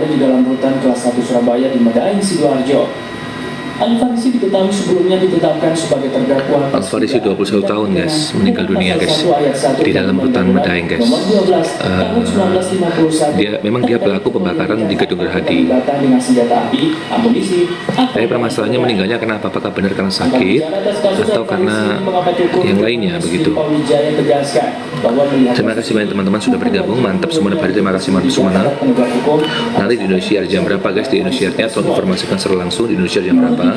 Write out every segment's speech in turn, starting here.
berada di dalam rutan kelas 1 Surabaya di Medaeng, Sidoarjo. Al-Farisi diketahui sebelumnya ditetapkan sebagai terdakwa. Al-Farisi 21 tahun guys, meninggal dunia guys di dalam rutan Medaeng guys. Dia pelaku pembakaran di Gedung Gerhadi. Tapi permasalahannya meninggalnya kenapa? Apakah benar karena sakit atau karena yang lainnya begitu? Terima kasih banyak teman-teman sudah bergabung, mantap semua. Terima kasih mantap semua. Nanti di Indonesia jam berapa guys? Di Indonesia atau informasikan secara langsung di Indonesia jam berapa?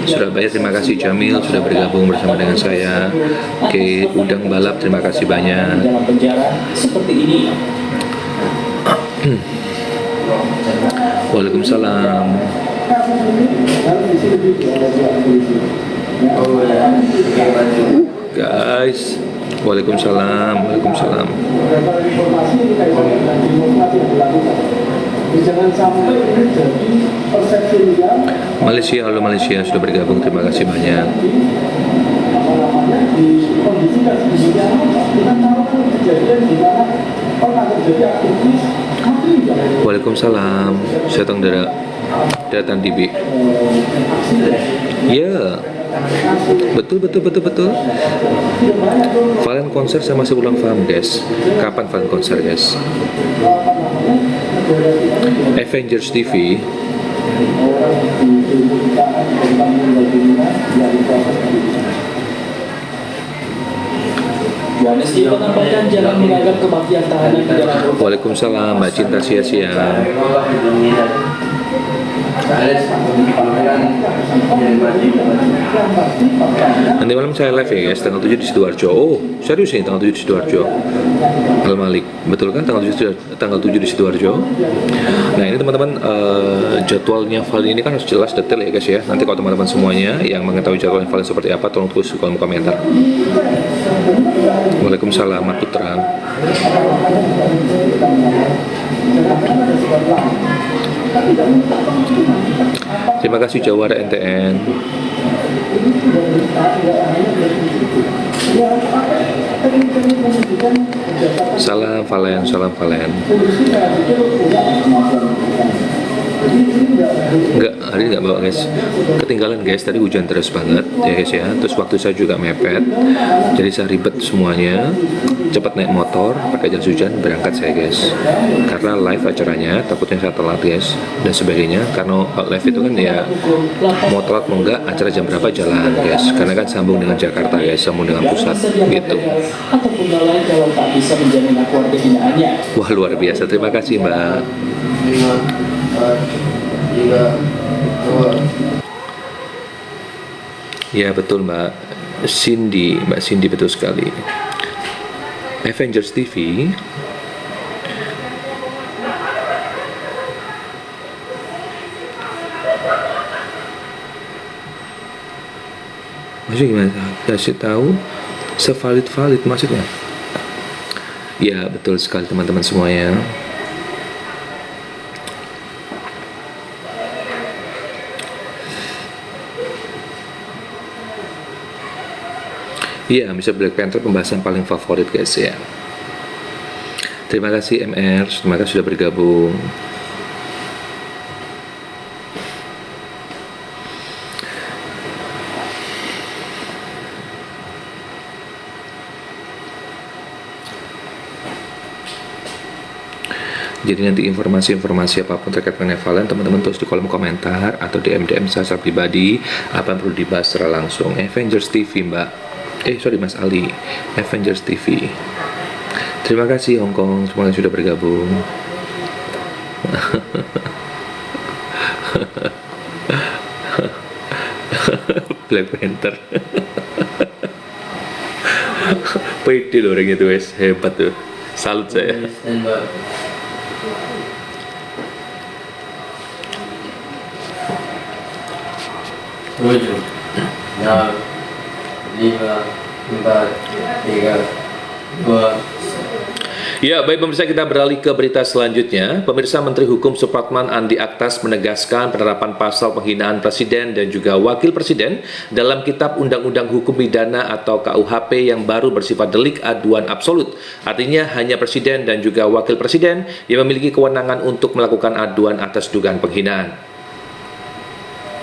Surabaya, terima kasih Jamil sudah bergabung bersama dengan saya. Oke, Udang Balap, terima kasih banyak. Waalaikumsalam. Guys, Waalaikumsalam. Waalaikumsalam. Jangan sampai ini jadi persepsi yang Malaysia, halo Malaysia sudah bergabung, terima kasih banyak. di kondisi yang kita tahu kan kejadian di mana pernah terjadi aktivis mati. Waalaikumsalam, saya tang datang DB. Ya, betul. Valen konser saya masih belum paham guys. Kapan Valen konser guys? Avengers TV. Waalaikumsalam Mbak Cinta sia-sia. Nanti malam saya live ya guys, tanggal 7 di Sidoarjo. Oh, serius nih tanggal 7 di Sidoarjo. Al Malik, betul kan tanggal 7 di Sidoarjo? Nah ini teman-teman, jadwalnya Valen ini kan harus jelas detail ya guys ya. Nanti kalau teman-teman semuanya yang mengetahui jadwalnya Valen seperti apa, tolong tulis di kolom komentar. Waalaikumsalam, Mat Putra. Terima kasih Jawara NTN. Salam Valen, salam Valen. Enggak, hari ini enggak bawa guys. Ketinggalan guys, tadi hujan deras banget ya guys ya. Terus waktu saya juga mepet, jadi saya ribet semuanya. Cepat naik motor, pakai jas hujan, berangkat saya guys. Karena live acaranya, takutnya saya telat guys dan sebagainya. Karena live itu kan ya mau telat mau enggak, acara jam berapa jalan guys. Karena kan sambung dengan Jakarta guys, sambung dengan pusat gitu. Wah luar biasa, terima kasih Mbak. Ya betul Mbak Cindy betul sekali. Avengers TV. Maksudnya gimana? Kasih tahu sevalid maksudnya? Ya betul sekali teman-teman semuanya. Iya, bisa Black Panther pembahasan paling favorit guys ya. Terima kasih MR, terima kasih sudah bergabung. Jadi nanti informasi-informasi apapun terkait dengan Valen, teman-teman tulis di kolom komentar atau DM saya secara pribadi apa yang perlu dibahas secara langsung. Avengers TV Mbak. Mas Ali, Avengers TV. Terima kasih Hongkong, semuanya sudah bergabung. Black Panther. Pede loh orang itu wes, hebat tuh. Salut saya. Tujuh, enam, 5, 4, 3, 2. Ya, baik pemirsa, kita beralih ke berita selanjutnya. Pemirsa, Menteri Hukum Supratman Andi Aktas menegaskan penerapan pasal penghinaan presiden dan juga wakil presiden dalam Kitab Undang-Undang Hukum Pidana atau KUHP yang baru bersifat delik aduan absolut. Artinya hanya presiden dan juga wakil presiden yang memiliki kewenangan untuk melakukan aduan atas dugaan penghinaan.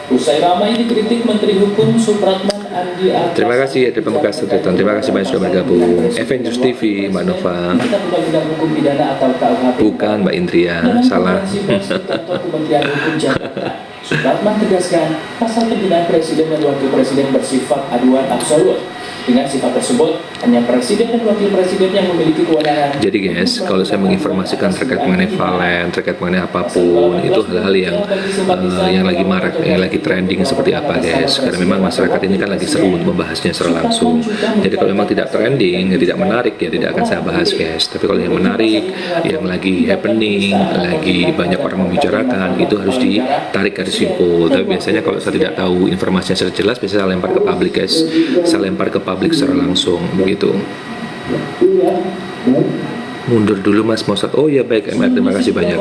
Usai ramai dikritik Menteri Hukum Supratman Andi Aktas. Terima kasih dari Pembekas Tonton. Terima kasih banyak sudah bergabung. Avengers TV, Mbak Nova. Kitab Undang-Undang Hukum Pidana atau KUHP. Bukan Mbak Indria, Dalam salah. konferensi pers di kantor Kementerian Hukum Jakarta, Supratman tegaskan pasal penghinaan presiden dan wakil presiden bersifat aduan absolut. Dengan sifat tersebut, hanya presiden dan wakil presiden yang memiliki kewenangan. Jadi guys, kalau saya menginformasikan terkait mengenai valen, terkait mengenai apapun, itu hal-hal yang lagi marak, yang lagi trending seperti apa guys. Karena memang masyarakat ini kan lagi seru untuk membahasnya secara langsung. Jadi kalau memang tidak trending, tidak menarik, ya tidak akan saya bahas guys. Tapi kalau yang menarik, yang lagi happening, lagi banyak orang membicarakan, itu harus ditarik garis simpul. Tapi biasanya kalau saya tidak tahu informasinya secara jelas, biasanya saya lempar ke publik guys. Saya lempar ke publik secara langsung begitu. Mundur dulu Mas Mosat. Oh ya baik MR, terima kasih banyak.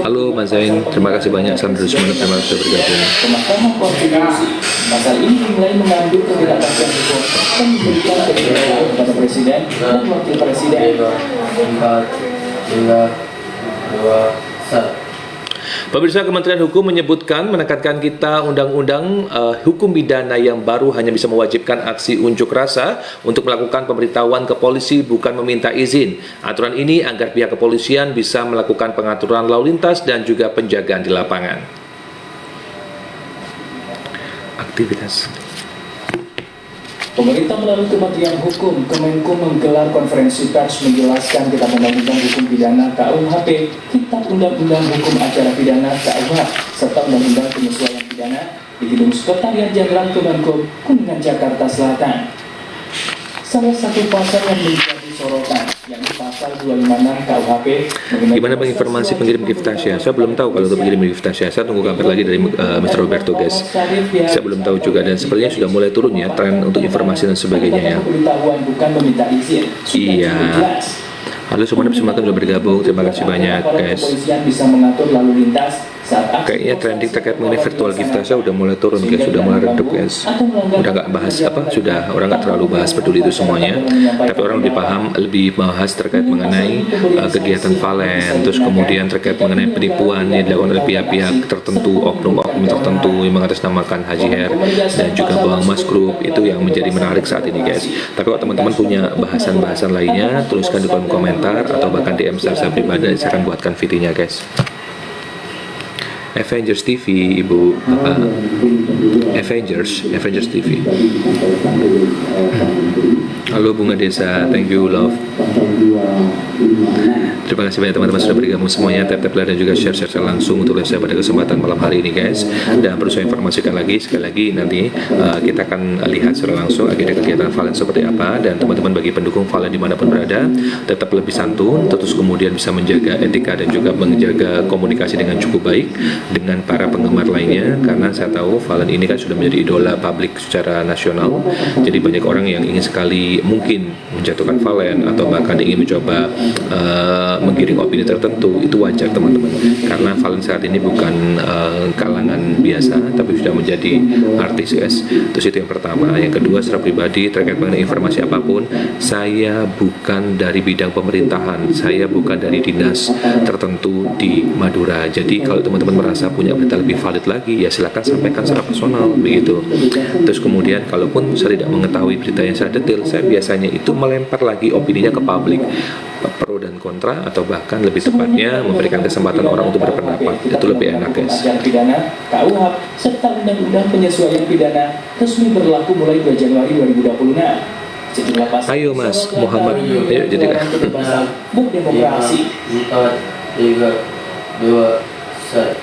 Halo Mas Zain, terima kasih banyak. Sandra Rusman, terima kasih sudah bergabung. Mahkamah Konstitusi pasal ini dinilai mengandung ketidakpastian hukum dan memberikan kewenangan kepada presiden dan wakil presiden. 4, 3, 2, 1. Pemirsa, Kementerian Hukum menyebutkan menekankan kita undang-undang hukum pidana yang baru hanya bisa mewajibkan aksi unjuk rasa untuk melakukan pemberitahuan ke polisi, bukan meminta izin. Aturan ini agar pihak kepolisian bisa melakukan pengaturan lalu lintas dan juga penjagaan di lapangan. Aktivitas. Pemerintah melalui Kementerian Hukum, Kemenkum menggelar konferensi pers menjelaskan Kitab Undang-Undang Hukum Pidana KUHP, Kitab Undang-Undang Hukum Acara Pidana KUH, serta Undang-Undang Penyesuaian Pidana di Gedung Sekretariat Jenderal Kemenkum, Kuningan, Jakarta Selatan. Salah satu pasal yang menjadi sorotan, yakni pasal 256 KUHP. Gimana Bang informasi pengirim gift Tasya? Saya belum tahu kalau untuk pengirim gift Tasya. Saya tunggu kabar lagi dari Mr. Roberto guys. Saya belum tahu juga dan sepertinya sudah mulai turun ya tren untuk informasi dan sebagainya ya. Bukan meminta izin. Iya. Halo semuanya, sudah bergabung. Terima kasih banyak guys. Kepolisian bisa mengatur lalu lintas saat aksi. Kayaknya trending terkait mengenai virtual gift Tasya udah mulai turun guys, sudah mulai redup guys. Udah nggak bahas apa, sudah orang nggak terlalu bahas peduli itu semuanya. Tapi orang lebih paham, lebih bahas terkait mengenai kegiatan valen, terus kemudian terkait mengenai penipuan yang dilakukan oleh pihak-pihak tertentu, oknum-oknum tertentu yang mengatasnamakan Haji Her dan juga Bang Mas Group, itu yang menjadi menarik saat ini guys. Tapi kalau teman-teman punya bahasan-bahasan lainnya, tuliskan di kolom komentar atau bahkan DM saya pribadi, saya akan buatkan videonya guys. Avengers TV, Ibu Bapak. Avengers TV. Halo Bunga Desa, thank you love. Terima kasih banyak teman-teman sudah bergabung semuanya. Tap like dan juga share langsung untuk saya pada kesempatan malam hari ini guys. Dan perlu saya informasikan lagi sekali lagi nanti kita akan lihat secara langsung agenda kegiatan valen seperti apa, dan teman-teman bagi pendukung valen dimanapun berada tetap lebih santun, terus kemudian bisa menjaga etika dan juga menjaga komunikasi dengan cukup baik dengan para penggemar lainnya, karena saya tahu valen ini kan sudah menjadi idola publik secara nasional. Jadi banyak orang yang ingin sekali mungkin menjatuhkan valen atau bahkan ingin mencoba menggiring opini tertentu. Itu wajar teman-teman, karena valen saat ini bukan kalangan biasa tapi sudah menjadi artis guys. Terus itu yang pertama. Yang kedua, secara pribadi terkait mengenai informasi apapun, saya bukan dari bidang pemerintahan, saya bukan dari dinas tertentu di Madura. Jadi kalau teman-teman merasa punya berita lebih valid lagi, ya silakan sampaikan secara personal begitu. Terus kemudian kalaupun saya tidak mengetahui berita yang secara detail, saya biasanya itu melempar lagi opininya ke publik, pro dan kontra, atau bahkan lebih tepatnya memberikan kesempatan orang untuk berpendapat. Itu lebih enak guys. Acara pidana KUH serta Undang-Undang Penyesuaian Pidana resmi berlaku mulai 2 Januari 2026. Sejumlah pasal Ayo Mas Muhammad, ayo jadi berdemokrasi. 4, 3, 2, 1.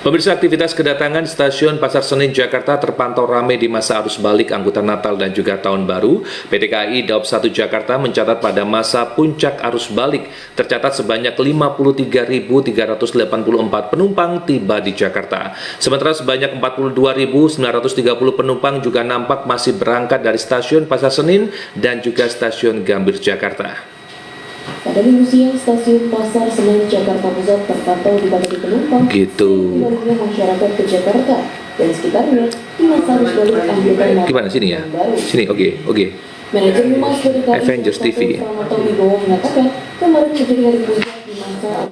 Pemirsa, aktivitas kedatangan di stasiun Pasar Senen Jakarta terpantau ramai di masa arus balik angkutan Natal dan juga Tahun Baru. PT KAI Daob 1 Jakarta mencatat pada masa puncak arus balik tercatat sebanyak 53.384 penumpang tiba di Jakarta. Sementara sebanyak 42.930 penumpang juga nampak masih berangkat dari stasiun Pasar Senen dan juga stasiun Gambir Jakarta. Pada minggu siang, stasiun Pasar Senen Jakarta Pusat terpantau dipadati penumpang Gitu. sebaliknya masyarakat ke Jakarta dan sekitarnya di masa arus balik angkutan maut Gimana sini ya? yang baru. Sini, oke, oke. Manajer Humas dari Avengers TV. Pramoto Wibowo mengatakan kemarin menjadi hari puncak di masa